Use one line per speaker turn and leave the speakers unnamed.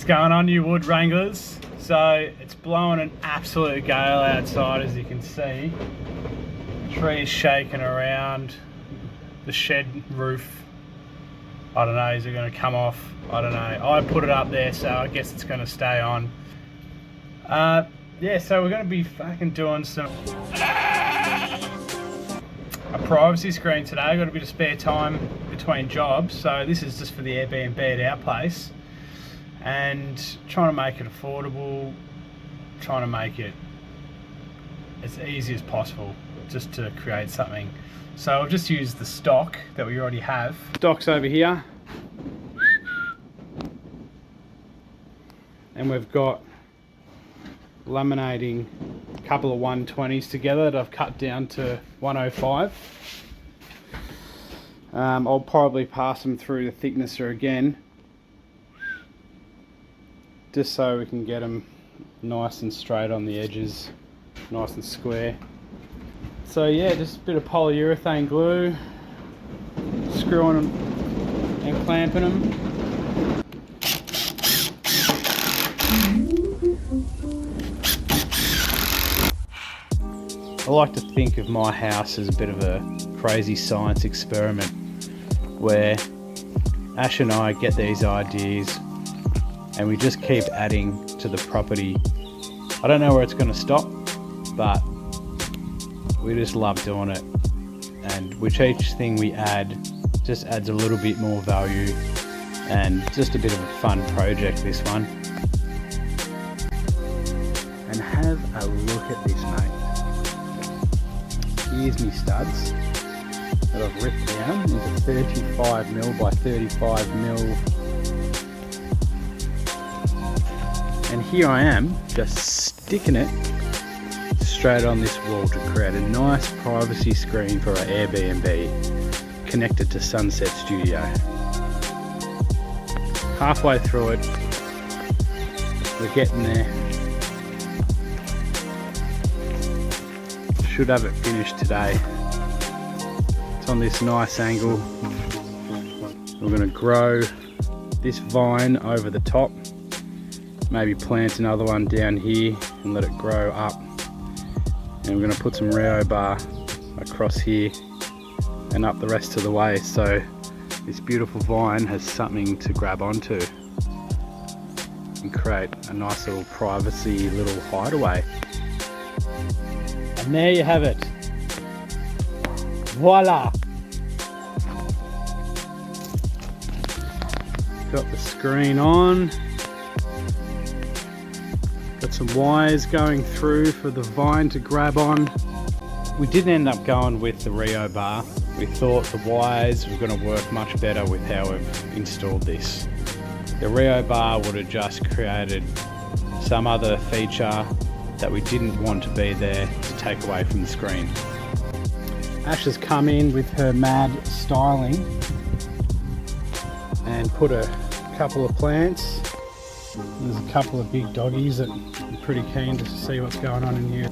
going on, you wood wranglers? So it's blowing an absolute gale outside, as you can see. Trees shaking around. The shed roof, I don't know, is it going to come off? I don't know. I put it up there, so I guess it's going to stay on. Yeah, so we're going to be fucking doing a privacy screen today. I've got a bit of spare time between jobs, so this is just for the Airbnb at our place, and trying to make it affordable, trying to make it as easy as possible just to create something. So I've just used the stock that we already have. Stock's over here, and we've got laminating a couple of 120s together that I've cut down to 105. I'll probably pass them through the thicknesser again, just so we can get them nice and straight on the edges, nice and square. So yeah, just a bit of polyurethane glue, screwing them and clamping them. I like to think of my house as a bit of a crazy science experiment where Ash and I get these ideas and we just keep adding to the property. I don't know where it's going to stop, but we just love doing it, and with each thing we add just adds a little bit more value, and just a bit of a fun project, this one. And have a look at this, mate. Here's me studs that I've ripped down into 35mm by 35mm, and here I am just sticking it straight on this wall to create a nice privacy screen for our Airbnb connected to Sunset Studio. Halfway through it, we're getting there. Should have it finished today. It's on this nice angle. We're going to grow this vine over the top, maybe plant another one down here and let it grow up, and we're going to put some Rio bar across here and up the rest of the way, so this beautiful vine has something to grab onto and create a nice little privacy little hideaway. And there you have it. Voila! Got the screen on. Got some wires going through for the vine to grab on. We didn't end up going with the Rio bar. We thought the wires were going to work much better with how we've installed this. The Rio bar would have just created some other feature that we didn't want to be there to take away from the screen. Ash has come in with her mad styling and put a couple of plants. There's a couple of big doggies that I'm pretty keen to see what's going on in here.